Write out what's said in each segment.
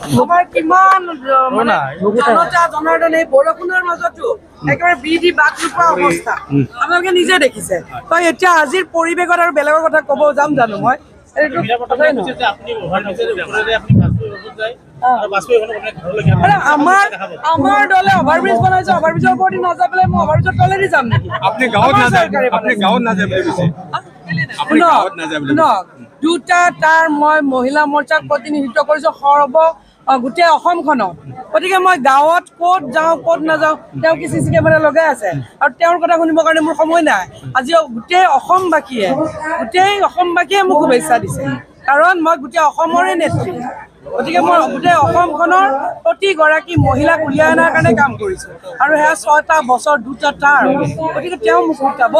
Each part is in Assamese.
আমাৰ কিমান জনতা জনাৰ্দন এই বৰষুণৰ মাজতো একেবাৰে বিধি বাদ নোপোৱা অৱস্থা আপোনালোকে নিজে দেখিছে। তই এতিয়া আজিৰ পৰিৱেশত আৰু বেলেগৰ কথা ক'ব যাম জানো মই? আমাৰ দলে অভাৰব্ৰিজ বনাইছে, অভাৰব্ৰিজৰ ওপৰত নাযাই পেলাই মই অভাৰব্ৰিজৰ তলেদি যাম নেকি? আপুনি গাঁৱত নাযায়, আপুনি গাঁৱত নাযায় বুলি কৈছে। দুটা তাৰ মই মহিলা মৰ্চাক প্ৰতিনিধিত্ব কৰিছো গোটেই অসমখনক। গতিকে মই গাঁৱত ক'ত যাওঁ ক'ত নাযাওঁ তেওঁ কি চিচি কেমেৰা লগাই আছে আৰু তেওঁৰ কথা শুনিবৰ কাৰণে মোৰ সময় নাই। আজি গোটেই অসমবাসীয়ে মোক শুভেচ্ছা দিছে, কাৰণ মই গোটেই অসমৰে নেত্ৰী। গতিকে মই গোটেই অসমখনৰ প্ৰতিগৰাকী মহিলাক উলিয়াই অনাৰ কাৰণে কাম কৰিছোঁ আৰু সেয়া ৬টা বছৰ 2টা টাৰ। গতিকে তেওঁ মোক শিকাব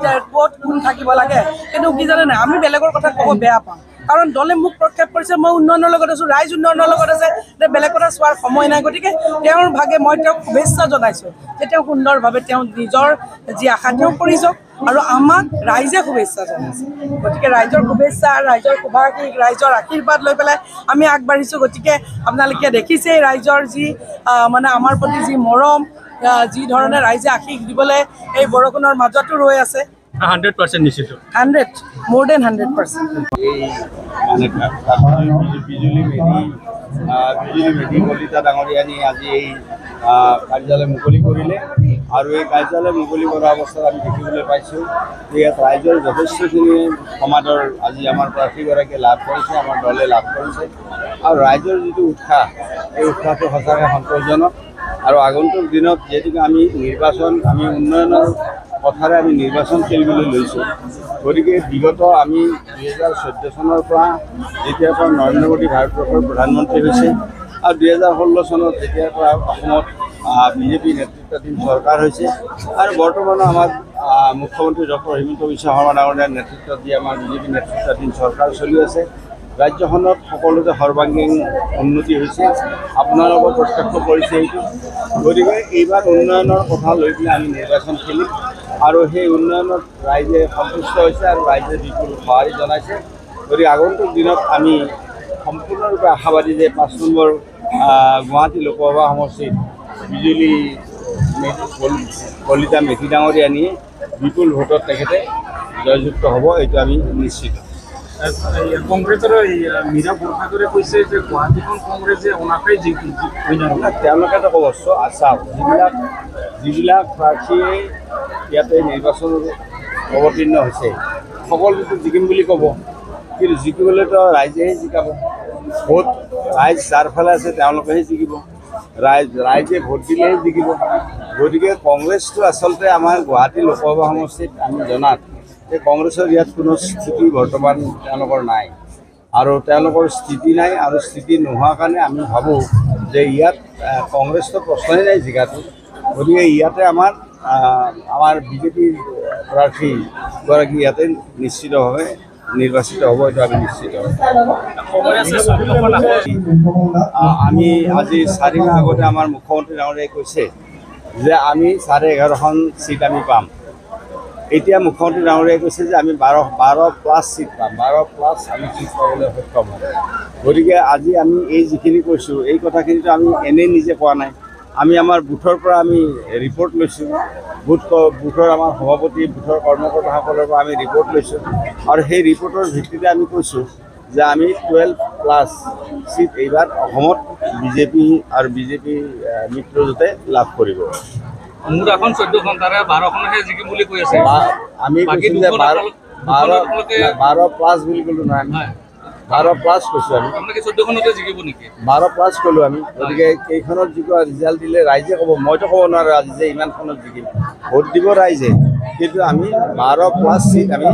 যে ক'ত কোন থাকিব লাগে। কিন্তু কি জানে নাই, আমি বেলেগৰ কথা ক'ব বেয়া পাওঁ, কাৰণ দলে মোক প্ৰক্ষেপ কৰিছে মই উন্নয়নৰ লগত আছোঁ, ৰাইজ উন্নয়নৰ লগত আছে, বেলেগ কথা চোৱাৰ সময় নাই। গতিকে তেওঁৰ ভাগে মই তেওঁক শুভেচ্ছা জনাইছোঁ যে তেওঁ সুন্দৰভাৱে তেওঁ নিজৰ যি আশা তেওঁ কৰি যাওক আৰু আমাক ৰাইজে শুভেচ্ছা জনাইছে। গতিকে ৰাইজৰ শুভেচ্ছা, ৰাইজৰ শুভাশীষ, ৰাইজৰ আশীৰ্বাদ লৈ পেলাই আমি আগবাঢ়িছোঁ। গতিকে আপোনালোকে দেখিছেই ৰাইজৰ যি মানে আমাৰ প্ৰতি যি মৰম, যি ধৰণে ৰাইজে আশীষ দিবলৈ এই বৰষুণৰ মাজতো ৰৈ আছে। 100% নিশ্চিত, 100 more than 100%। বিজুলী মেধি কলিতা ডাঙৰীয়ানী আজি এই কাৰ্যালয় মুকলি কৰিলে আৰু এই কাৰ্যালয় মুকলি কৰা অৱস্থাত আমি দেখিবলৈ পাইছোঁ যে ইয়াত ৰাইজৰ যথেষ্টখিনি সমাদৰ আজি আমাৰ প্ৰাৰ্থীগৰাকীয়ে লাভ কৰিছে, আমাৰ দলে লাভ কৰিছে আৰু ৰাইজৰ যিটো উৎসাহ, এই উৎসাহটো সঁচাকৈ সন্তোষজনক। আৰু আগন্তুক দিনত যিহেতুকে আমি উন্নয়নৰ কথাৰে আমি নিৰ্বাচন খেলিবলৈ লৈছোঁ। গতিকে বিগত আমি 2014 চনৰ পৰা যেতিয়াৰ পৰা নৰেন্দ্ৰ মোদী ভাৰতবৰ্ষৰ প্ৰধানমন্ত্ৰী হৈছে আৰু 2016 চনত যেতিয়াৰ পৰা অসমত বিজেপি নেতৃত্বাধীন চৰকাৰ হৈছে আৰু বৰ্তমানে আমাৰ মুখ্যমন্ত্ৰী ডক্টৰ হিমন্ত বিশ্ব শৰ্মা ডাঙৰীয়াৰ নেতৃত্বত যি আমাৰ বিজেপি নেতৃত্বাধীন চৰকাৰ চলি আছে, ৰাজ্যখনত সকলোতে সৰ্বাংগীন উন্নতি হৈছে। আপোনালোকৰ প্ৰত্যক্ষ কৰিছে এইটো। গতিকে এইবাৰ উন্নয়নৰ কথা লৈ পেলাই আমি নিৰ্বাচন খেলিম আৰু সেই উন্নয়নত ৰাইজে সন্তুষ্ট হৈছে আৰু ৰাইজে বিপুল সঁহাৰি জনাইছে। গতিকে আগন্তুক দিনত আমি সম্পূৰ্ণৰূপে আশাবাদী যে 5 নম্বৰ গুৱাহাটী লোকসভা সমষ্টিত বিজুলী কলিতা মেধি ডাঙৰীয়ানীয়ে বিপুল ভোটত তেখেতে জয়যুক্ত হ'ব, এইটো আমি নিশ্চিত। কংগ্ৰেছৰ মীৰা বৰঠাকুৰে কৈছে যে গুৱাহাটীখন কংগ্ৰেছে অনাকাই তেওঁলোকেতো ক'ব চাওক, যিবিলাক প্ৰাৰ্থীয়ে ইয়াতে নিৰ্বাচনত অৱতীৰ্ণ হৈছে সকলোতো জিকিম বুলি ক'ব, কিন্তু জিকিবলৈতো ৰাইজেহে জিকাব। ভোট ৰাইজ যাৰ ফালে আছে তেওঁলোকেহে জিকিব, ৰাইজে ভোট দিলেহে জিকিব। গতিকে কংগ্ৰেছটো আচলতে আমাৰ গুৱাহাটী লোকসভা সমষ্টিত আমি জনাত যে কংগ্ৰেছৰ ইয়াত কোনো স্থিতি বৰ্তমান তেওঁলোকৰ নাই আৰু তেওঁলোকৰ স্থিতি নাই আৰু স্থিতি নোহোৱাৰ কাৰণে আমি ভাবোঁ যে ইয়াত কংগ্ৰেছটো প্ৰশ্নই নাই জিকাটো। গতিকে ইয়াতে আমাৰ বিজেপিৰ প্ৰাৰ্থীগৰাকী ইয়াতে নিশ্চিতভাৱে নিৰ্বাচিত হ'ব, এইটো আমি নিশ্চিত। আমি আজি 4 মাহ আগতে আমাৰ মুখ্যমন্ত্ৰী ডাঙৰীয়াই কৈছে যে আমি 11.5খন চিট আমি পাম। এতিয়া মুখ্যমন্ত্ৰী ডাঙৰীয়াই কৈছে যে আমি 12+ চিট পাম, 12+ আমি চিট পাবলৈ সক্ষম হ'ম। গতিকে আজি আমি এই যিখিনি কৈছোঁ এই কথাখিনিতো আমি এনেই নিজে কোৱা নাই, আমি আমাৰ বুথৰ পৰা আমি ৰিপৰ্ট লৈছোঁ, বুথৰ আমাৰ সভাপতি বুথৰ কৰ্মকৰ্তাসকলৰ পৰা আমি ৰিপৰ্ট লৈছোঁ আৰু সেই ৰিপৰ্টৰ ভিত্তিতে আমি কৈছোঁ যে আমি 12+ চিট এইবাৰ অসমত বিজেপি আৰু বিজেপি মিত্ৰজোঁটে লাভ কৰিব। মোৰ এখন 14খন তাৰে 12খনহে জিকিম বুলি কৈ আছে। আমি কৈছোঁ যে 12+ বুলি ক'লোঁ নহয়, 12+ কৈছোঁ আমি। 12+ ক'লোঁ আমি। গতিকে কেইখনত যিটো ৰিজাল্ট দিলে ৰাইজে ক'ব, মইতো ক'ব নোৱাৰোঁ আজি যে ইমানখনত জিকিম। ভোট দিব ৰাইজে, কিন্তু আমি 12+ চিট আমি